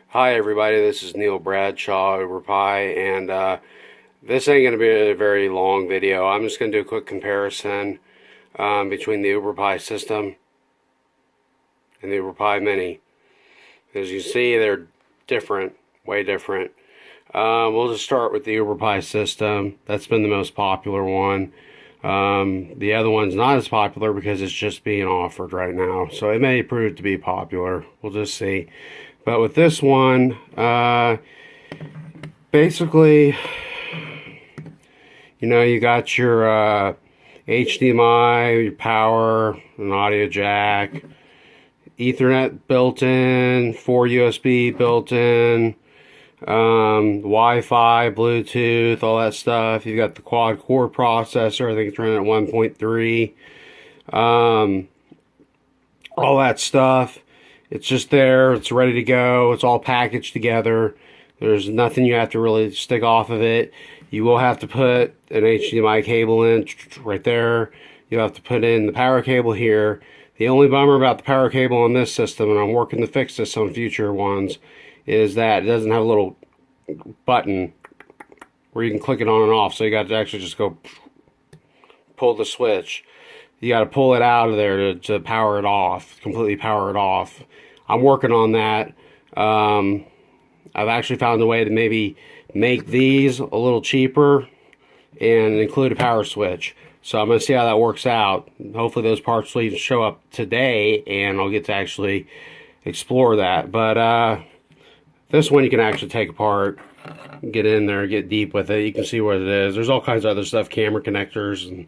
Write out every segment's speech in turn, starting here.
Hi everybody, this is Neil Bradshaw, UberPi, and this ain't going to be a very long video. I'm just going to do a quick comparison between the UberPiSystem and the UberPiMini. As you see, they're different, way different. We'll just start with the UberPiSystem. That's been the most popular one. The other one's not as popular because it's just being offered right now, so it may prove to be popular. We'll just see. But with this one, basically, you got your HDMI, your power, an audio jack, Ethernet built in, 4 USB built in, Wi-Fi, Bluetooth, all that stuff. You've got the quad core processor. I think it's running at 1.3. All that stuff. It's just there. It's ready to go. It's all packaged together. There's nothing you have to really stick off of it. You will have to put an HDMI cable in right there. You'll have to put in the power cable here. The only bummer about the power cable on this system, and I'm working to fix this on future ones, is that it doesn't have a little button where you can click it on and off. So you got to actually just go pull the switch. You got to pull it out of there to power it off, completely power it off. I'm working on that. I've actually found a way to maybe make these a little cheaper and include a power switch. So I'm going to see how that works out. Hopefully those parts will even show up today and I'll get to actually explore that. But this one you can actually take apart, get in there, get deep with it. You can see what it is. There's all kinds of other stuff, camera connectors and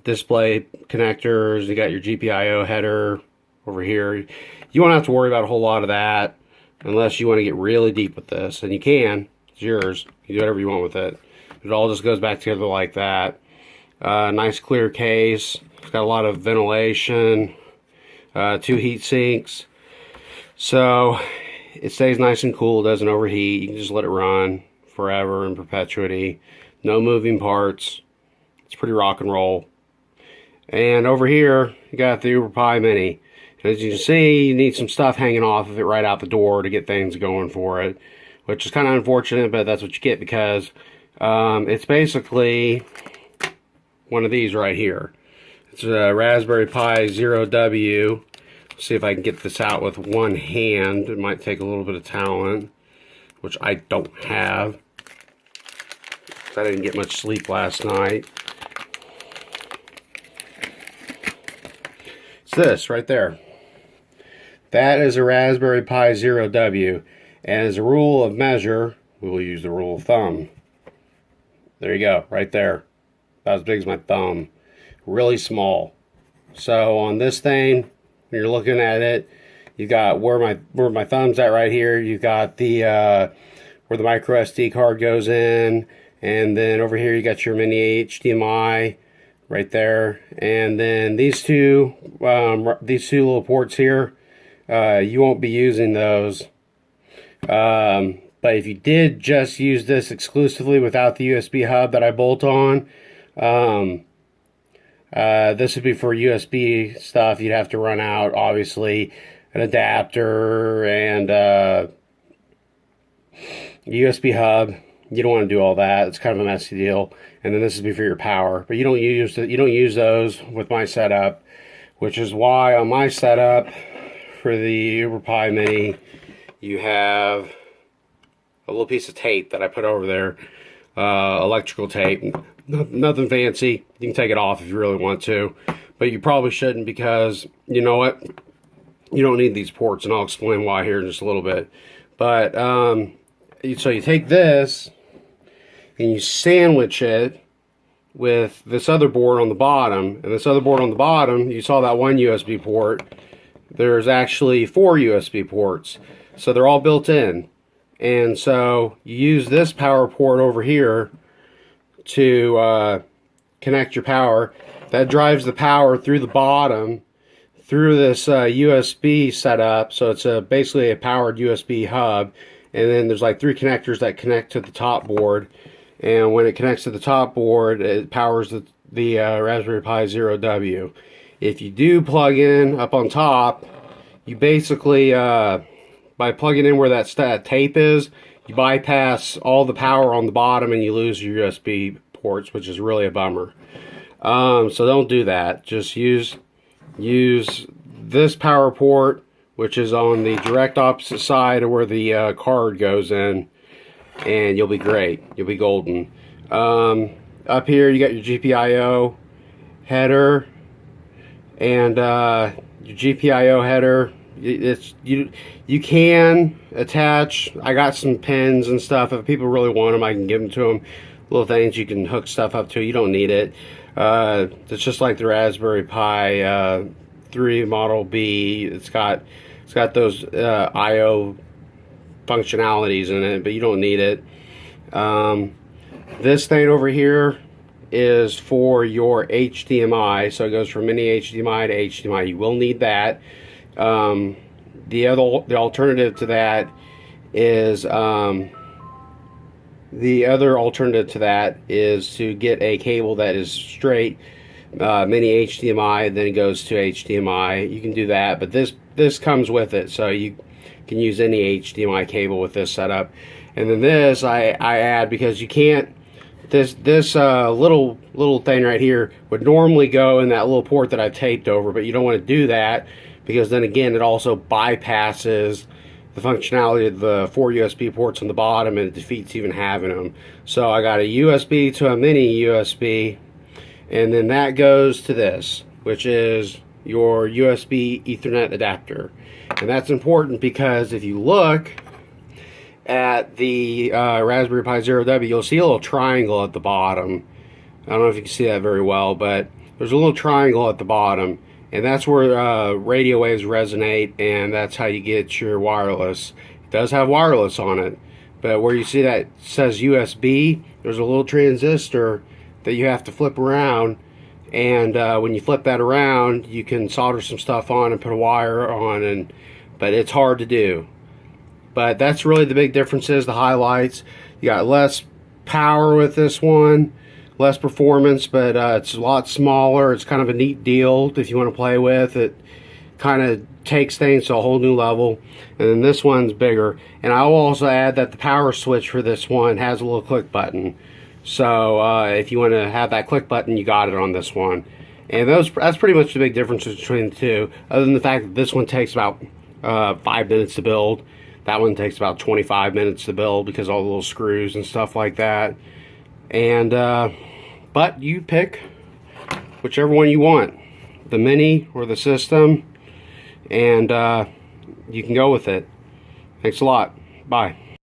display connectors. You got your GPIO header over here. You won't have to worry about a whole lot of that unless you want to get really deep with this, and you can. It's yours. You do whatever you want with it. It all just goes back together like that. Nice clear case. It's got a lot of ventilation, 2 heat sinks, so it stays nice and cool. It doesn't overheat. You can just let it run forever in perpetuity. No moving parts. It's pretty rock and roll. And over here, you got the UberPiMini. And as you can see, you need some stuff hanging off of it right out the door to get things going for it, which is kind of unfortunate, but that's what you get because it's basically one of these right here. It's a Raspberry Pi 0W. See if I can get this out with one hand. It might take a little bit of talent, which I don't have. I didn't get much sleep last night. It's this right there. That is a Raspberry Pi 0W. And as a rule of measure, we will use the rule of thumb. There you go, right there. About as big as my thumb. Really small. So on this thing, when you're looking at it, you got where my thumb's at right here. You got the where the micro SD card goes in, and then over here you got your mini HDMI right there, and then these two little ports here. You won't be using those. But if you did just use this exclusively without the USB hub that I bolt on, this would be for USB stuff. You'd have to run out, obviously, an adapter and USB hub. You don't want to do all that. It's kind of a messy deal. And then this would be for your power. But you don't use those with my setup, which is why on my setup for the UberPiMini, you have a little piece of tape that I put over there, electrical tape. Nothing fancy. You can take it off if you really want to, but you probably shouldn't because, you know what, you don't need these ports, and I'll explain why here in just a little bit. But so you take this and you sandwich it with this other board on the bottom, and this other board on the bottom, you saw that one USB port. There's actually 4 USB ports, so they're all built in. And so you use this power port over here to connect your power. That drives the power through the bottom, through this USB setup. So it's basically a powered USB hub. And then there's like 3 connectors that connect to the top board. And when it connects to the top board, it powers the Raspberry Pi 0W. If you do plug in up on top, you basically by plugging in where that tape is, you bypass all the power on the bottom and you lose your USB ports, which is really a bummer. So don't do that. Just use this power port, which is on the direct opposite side of where the card goes in, and you'll be great. You'll be golden. Up here you got your GPIO header, and your GPIO header, you can attach. I got some pins and stuff. If people really want them, I can give them to them. Little things you can hook stuff up to. You don't need it. It's just like the Raspberry Pi 3 Model B. It's got those I/O functionalities in it, but you don't need it. This thing over here is for your HDMI, so it goes from mini HDMI to HDMI. You will need that. The alternative to that is to get a cable that is straight mini HDMI, then it goes to HDMI. You can do that, but this comes with it, so you can use any HDMI cable with this setup. And then this I add because you can't. This little thing right here would normally go in that little port that I've taped over, but you don't want to do that because then again it also bypasses the functionality of the 4 USB ports on the bottom, and it defeats even having them. So I got a USB to a mini USB, and then that goes to this, which is your USB Ethernet adapter. And that's important because if you look at the Raspberry Pi Zero W, you'll see a little triangle at the bottom. I don't know if you can see that very well, but there's a little triangle at the bottom, and that's where radio waves resonate, and that's how you get your wireless. It does have wireless on it, but where you see that says USB, there's a little transistor that you have to flip around, and when you flip that around, you can solder some stuff on and put a wire on, but it's hard to do. But that's really the big differences, the highlights. You got less power with this one, less performance, but it's a lot smaller. It's kind of a neat deal if you want to play with. It kind of takes things to a whole new level. And then this one's bigger. And I will also add that the power switch for this one has a little click button. So if you want to have that click button, you got it on this one. And that's pretty much the big differences between the two, other than the fact that this one takes about 5 minutes to build. That one takes about 25 minutes to build because all the little screws and stuff like that. And but you pick whichever one you want, the mini or the system, and you can go with it. Thanks a lot. Bye.